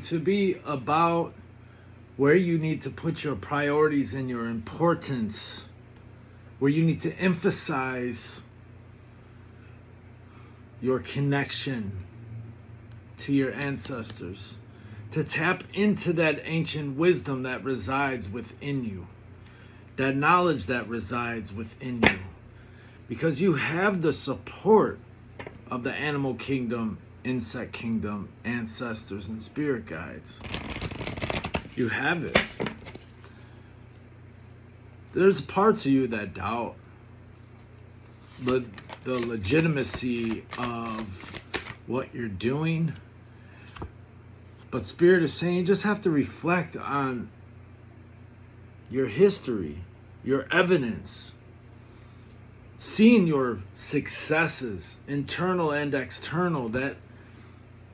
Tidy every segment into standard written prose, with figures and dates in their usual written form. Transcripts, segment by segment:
to be about where you need to put your priorities and your importance, where you need to emphasize your connection to your ancestors, to tap into that ancient wisdom that resides within you, that knowledge that resides within you, because you have the support of the animal kingdom, insect kingdom, ancestors, and spirit guides. You have it. There's parts of you that doubt the legitimacy of what you're doing. But Spirit is saying you just have to reflect on your history, your evidence, seeing your successes, internal and external, that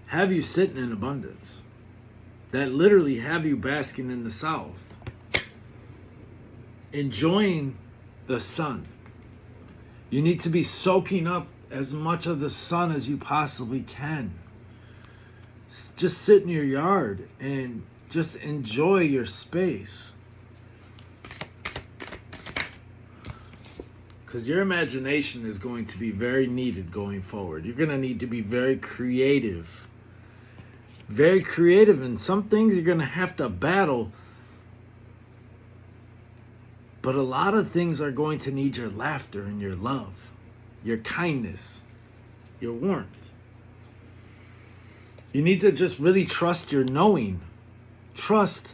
have you sitting in abundance, that literally have you basking in the south, enjoying the sun. You need to be soaking up as much of the sun as you possibly can. Just sit in your yard and just enjoy your space. Because your imagination is going to be very needed going forward. You're going to need to be very creative. Very creative. And some things you're going to have to battle. But a lot of things are going to need your laughter and your love, your kindness, your warmth. You need to just really trust your knowing. Trust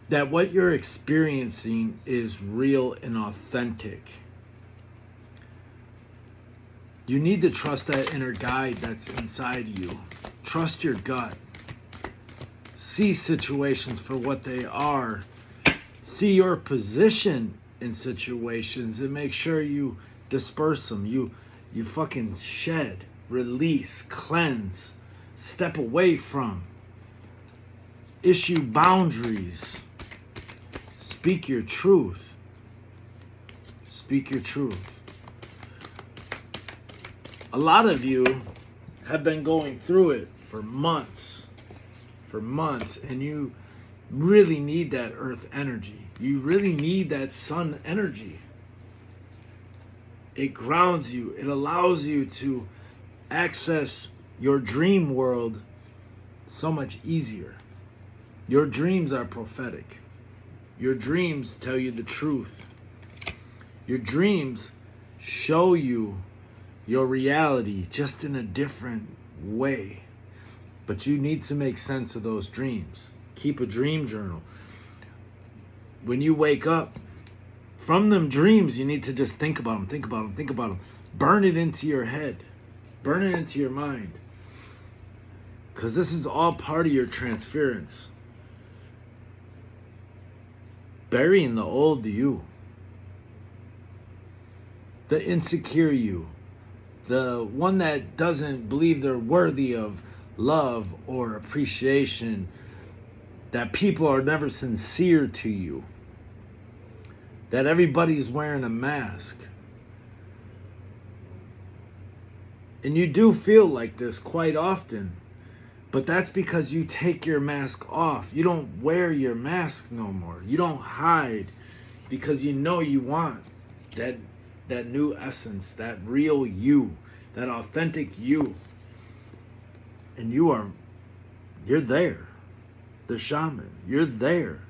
that what you're experiencing is real and authentic. You need to trust that inner guide that's inside you. Trust your gut. See situations for what they are. See your position in situations and make sure you disperse them. You fucking shed, release, cleanse, step away from, issue boundaries. Speak your truth. Speak your truth. A lot of you have been going through it for months, and you really need that earth energy. You really need that sun energy. It grounds you. It allows you to access your dream world so much easier. Your dreams are prophetic. Your dreams tell you the truth. Your dreams show you your reality just in a different way. But you need to make sense of those dreams. Keep a dream journal. When you wake up from them dreams, you need to just think about them. Burn it into your head. Burn it into your mind. Because this is all part of your transference. Burying the old you. The insecure you. The one that doesn't believe they're worthy of love or appreciation. That people are never sincere to you. That everybody's wearing a mask. And you do feel like this quite often. But that's because you take your mask off. You don't wear your mask no more. You don't hide because you know you want that new essence, that real you, that authentic you. And you're there. The shaman, you're there.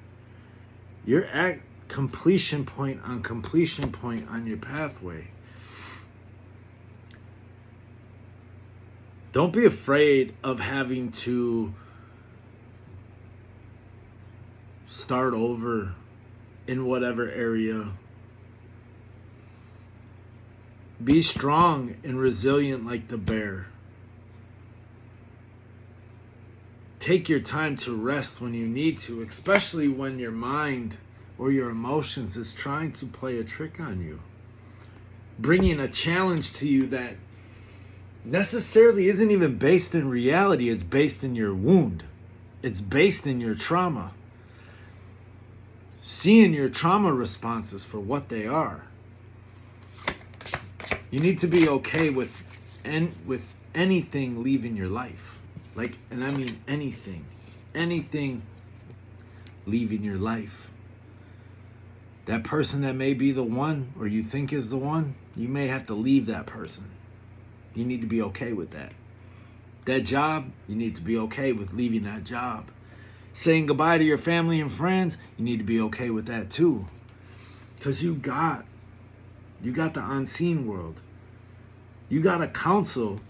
You're at completion point on your pathway. Don't be afraid of having to start over in whatever area. Be strong and resilient like the bear. Take your time to rest when you need to, especially when your mind or your emotions is trying to play a trick on you. Bringing a challenge to you that necessarily isn't even based in reality. It's based in your wound. It's based in your trauma. Seeing your trauma responses for what they are. You need to be okay with anything leaving your life. Like, and I mean anything leaving your life. That person that may be the one, or you think is the one, you may have to leave that person. You need to be okay with that. That job, you need to be okay with leaving that job. Saying goodbye to your family and friends, you need to be okay with that too. Because you got the unseen world. You got a council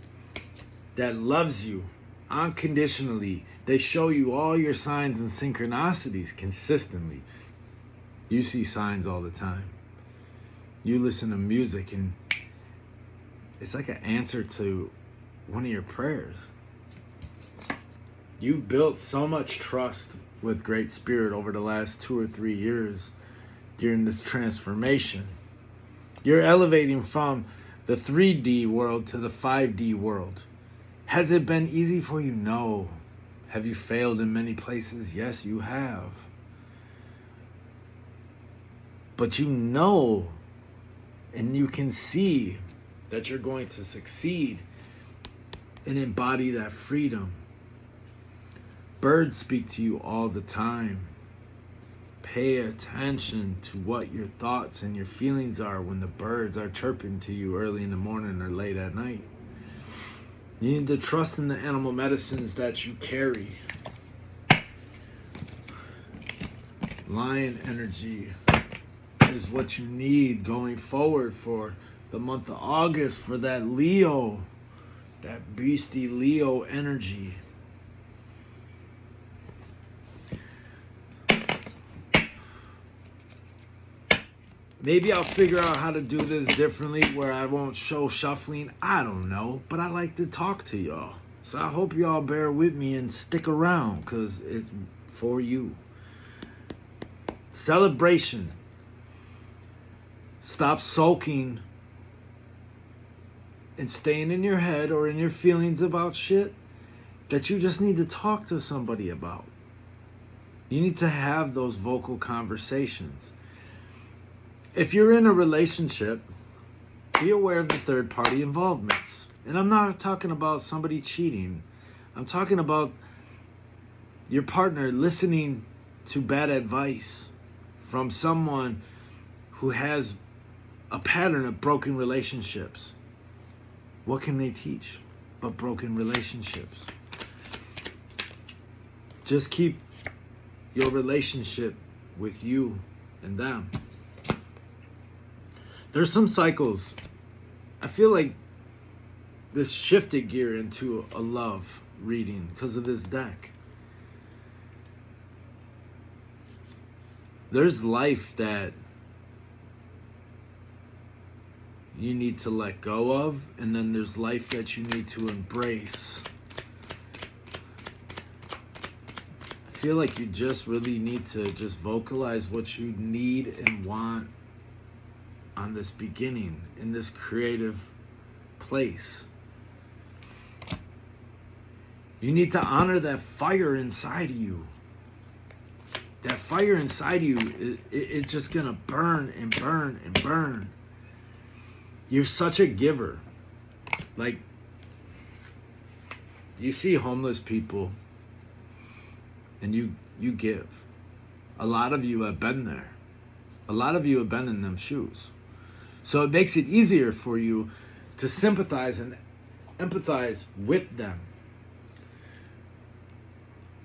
that loves you unconditionally. They show you all your signs and synchronicities consistently. You see signs all the time. You listen to music and it's like an answer to one of your prayers. You've built so much trust with Great Spirit over the last 2 or 3 years during this transformation. You're elevating from the 3D world to the 5D world. Has it been easy for you? No. Have you failed in many places? Yes, you have. But you know, and you can see that you're going to succeed and embody that freedom. Birds speak to you all the time. Pay attention to what your thoughts and your feelings are when the birds are chirping to you early in the morning or late at night. You need to trust in the animal medicines that you carry. Lion energy is what you need going forward for the month of August, for that Leo, that beastie Leo energy. Maybe I'll figure out how to do this differently where I won't show shuffling. I don't know, but I like to talk to y'all. So I hope y'all bear with me and stick around because it's for you. Celebration. Stop sulking and staying in your head or in your feelings about shit that you just need to talk to somebody about. You need to have those vocal conversations. If you're in a relationship, be aware of the third party involvements. And I'm not talking about somebody cheating. I'm talking about your partner listening to bad advice from someone who has a pattern of broken relationships. What can they teach but broken relationships? Just keep your relationship with you and them. There's some cycles. I feel like this shifted gear into a love reading because of this deck. There's life that you need to let go of, and then there's life that you need to embrace. I feel like you just really need to just vocalize what you need and want on this beginning, in this creative place. You need to honor that fire inside of you. That fire inside of you, it's just gonna burn and burn and burn. You're such a giver. Like, you see homeless people and you give. A lot of you have been there. A lot of you have been in them shoes. So it makes it easier for you to sympathize and empathize with them.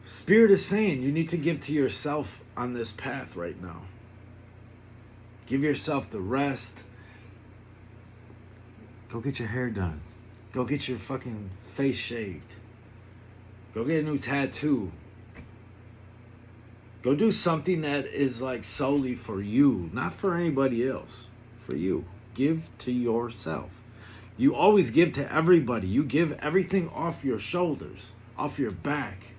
Spirit is saying you need to give to yourself on this path right now. Give yourself the rest. Go get your hair done. Go get your fucking face shaved. Go get a new tattoo. Go do something that is like solely for you, not for anybody else. For you. Give to yourself. You always give to everybody. You give everything off your shoulders, off your back.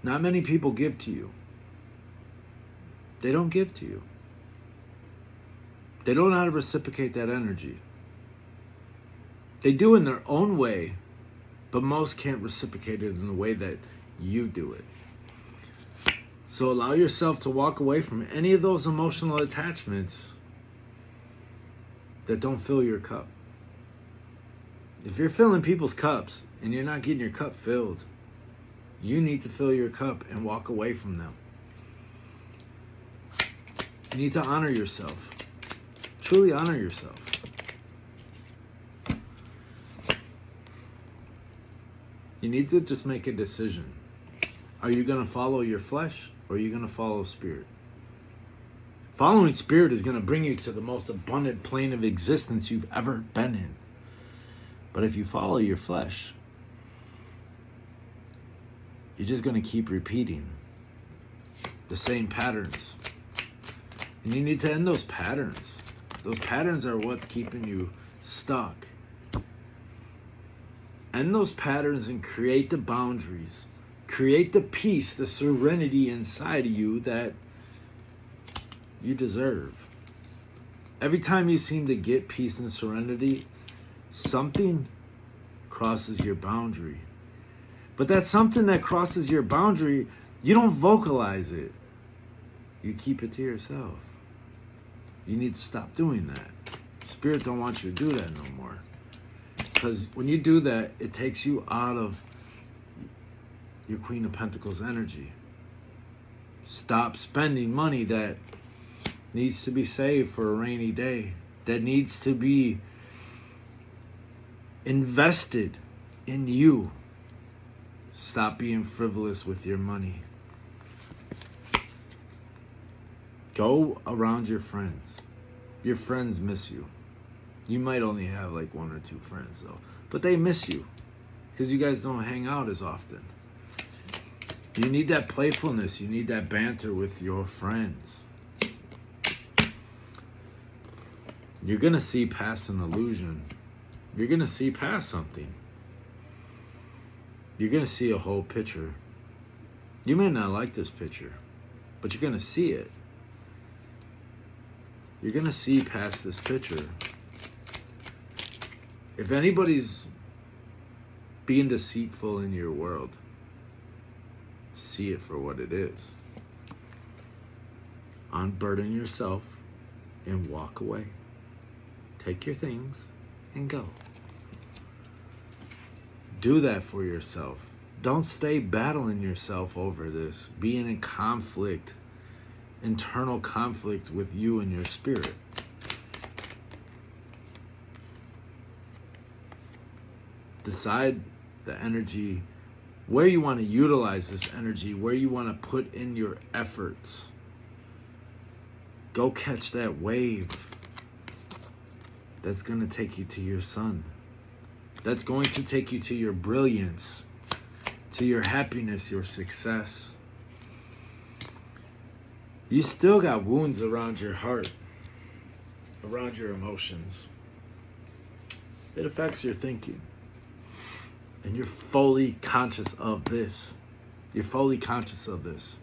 Not many people give to you. They don't give to you. They don't know how to reciprocate that energy. They do in their own way, but most can't reciprocate it in the way that you do it. So allow yourself to walk away from any of those emotional attachments that don't fill your cup. If you're filling people's cups and you're not getting your cup filled, you need to fill your cup and walk away from them. You need to honor yourself. Truly honor yourself. You need to just make a decision. Are you going to follow your flesh or are you going to follow spirit? Following spirit is going to bring you to the most abundant plane of existence you've ever been in. But if you follow your flesh, you're just going to keep repeating the same patterns. And you need to end those patterns. Those patterns are what's keeping you stuck. End those patterns and create the boundaries. Create the peace, the serenity inside of you that you deserve. Every time you seem to get peace and serenity, something crosses your boundary. But that something that crosses your boundary, you don't vocalize it. You keep it to yourself. You need to stop doing that. Spirit don't want you to do that no more. Because when you do that, it takes you out of your Queen of Pentacles energy. Stop spending money that needs to be saved for a rainy day, that needs to be invested in you. Stop being frivolous with your money. Go around your friends. Your friends miss you. You might only have like 1 or 2 friends though, but they miss you because you guys don't hang out as often. You need that playfulness. You need that banter with your friends. You're going to see past an illusion. You're going to see past something. You're going to see a whole picture. You may not like this picture, but you're going to see it. You're going to see past this picture. If anybody's being deceitful in your world, see it for what it is. Unburden yourself and walk away. Take your things and go. Do that for yourself. Don't stay battling yourself over this. Being in conflict, internal conflict with you and your spirit. Decide the energy, where you want to utilize this energy, where you want to put in your efforts. Go catch that wave that's going to take you to your sun. That's going to take you to your brilliance, to your happiness, your success. You still got wounds around your heart, around your emotions. It affects your thinking. And you're fully conscious of this. You're fully conscious of this.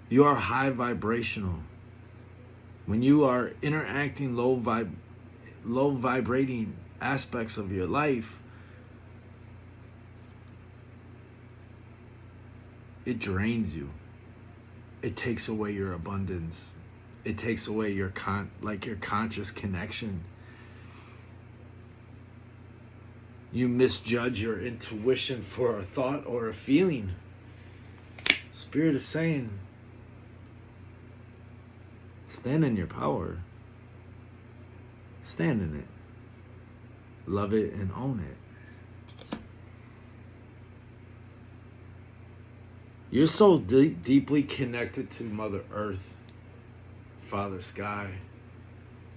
You are high vibrational. When you are interacting low vibrating aspects of your life, it drains you. It takes away your abundance. It takes away your conscious connection. You misjudge your intuition for a thought or a feeling. Spirit is saying, stand in your power. Stand in it. Love it and own it. You're so deeply connected to Mother Earth, Father Sky,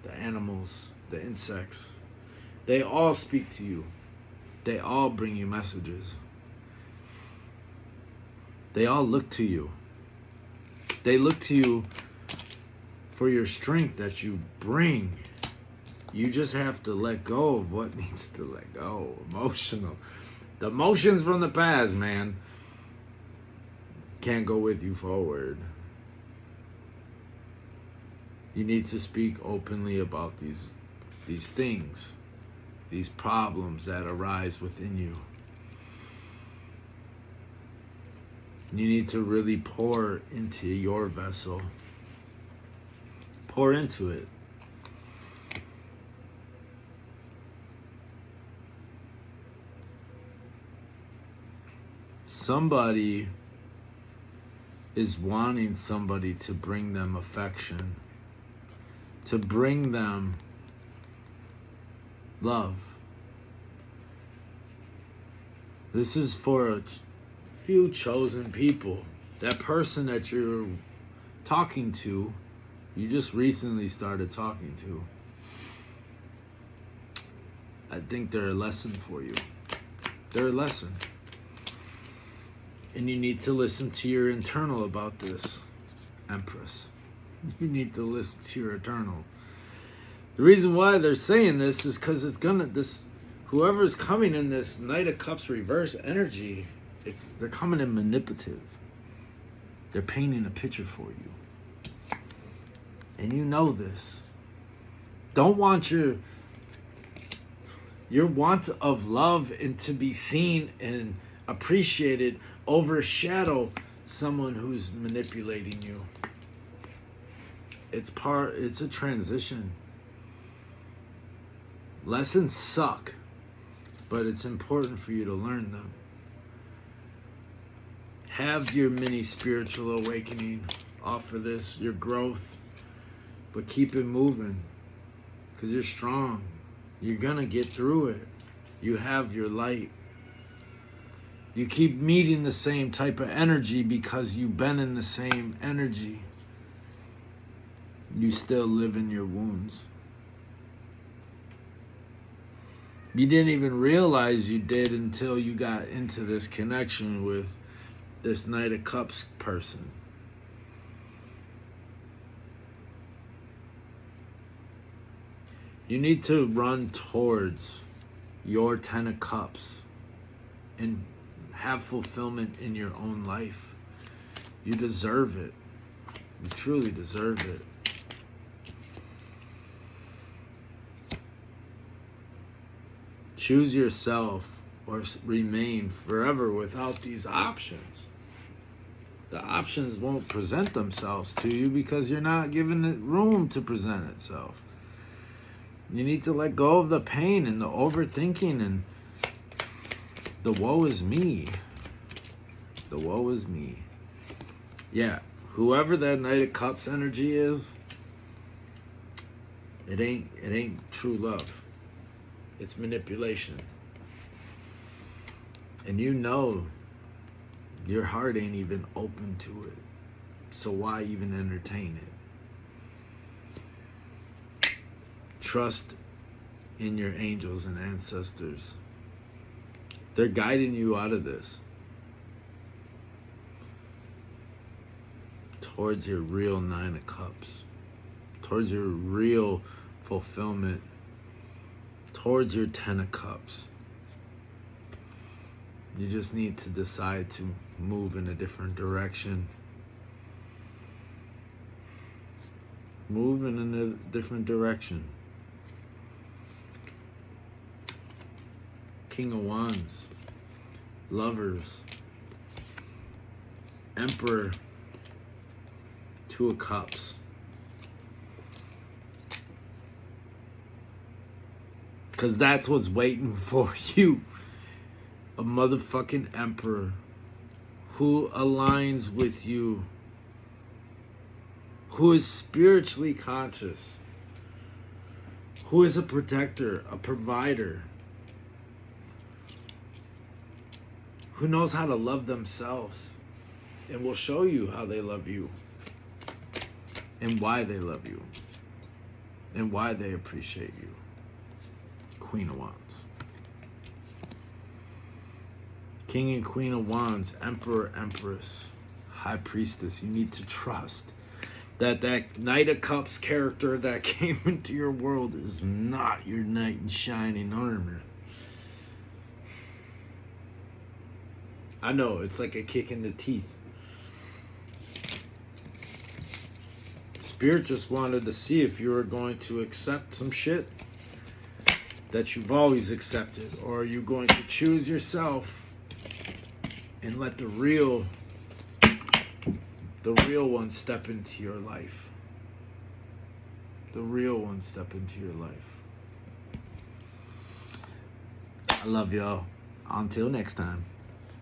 the animals, the insects. They all speak to you. They all bring you messages. They all look to you. They look to you for your strength that you bring. You just have to let go of what needs to let go. Emotional. The emotions from the past, man, can't go with you forward. You need to speak openly about these things. These problems that arise within you. You need to really pour into your vessel. Pour into it. somebody is wanting somebody to bring them affection, to bring them love. This is for a few chosen people. That person that you're talking to, you just recently started talking to, I think they're a lesson for you. They're a lesson. And you need to listen to your internal about this, Empress. You need to listen to your internal. The reason why they're saying this is because it's whoever's coming in this Knight of Cups reverse energy, they're coming in manipulative. They're painting a picture for you. And you know this. Don't want your want of love and to be seen and appreciated overshadow someone who's manipulating you. It's a transition. Lessons suck, but it's important for you to learn them. Have your mini spiritual awakening off of this, your growth, but keep it moving because you're strong. You're gonna get through it. You have your light. You keep meeting the same type of energy because you've been in the same energy. You still live in your wounds. You didn't even realize you did until you got into this connection with this Knight of Cups person. You need to run towards your 10 of Cups and have fulfillment in your own life. You deserve it. You truly deserve it. Choose yourself or remain forever without these options. The options won't present themselves to you because you're not giving it room to present itself. You need to let go of the pain and the overthinking and the woe is me. The woe is me. Yeah, whoever that Knight of Cups energy is, it ain't true love. It's manipulation. And you know your heart ain't even open to it. So why even entertain it? Trust in your angels and ancestors. They're guiding you out of this. Towards your real 9 of Cups. Towards your real fulfillment. Towards your 10 of Cups. You just need to decide to move in a different direction. Move in a different direction. King of Wands. Lovers. Emperor. 2 of Cups. Because that's what's waiting for you. A motherfucking emperor who aligns with you. Who is spiritually conscious. Who is a protector, a provider. Who knows how to love themselves. And will show you how they love you. And why they love you. And why they appreciate you. Queen of Wands. King and Queen of Wands, Emperor, Empress, High Priestess. You need to trust that Knight of Cups character that came into your world is not your knight in shining armor. I know, it's like a kick in the teeth. Spirit just wanted to see if you were going to accept some shit that you've always accepted, or are you going to choose yourself and let the real one step into your life. The real one step into your life. I love y'all. Until next time.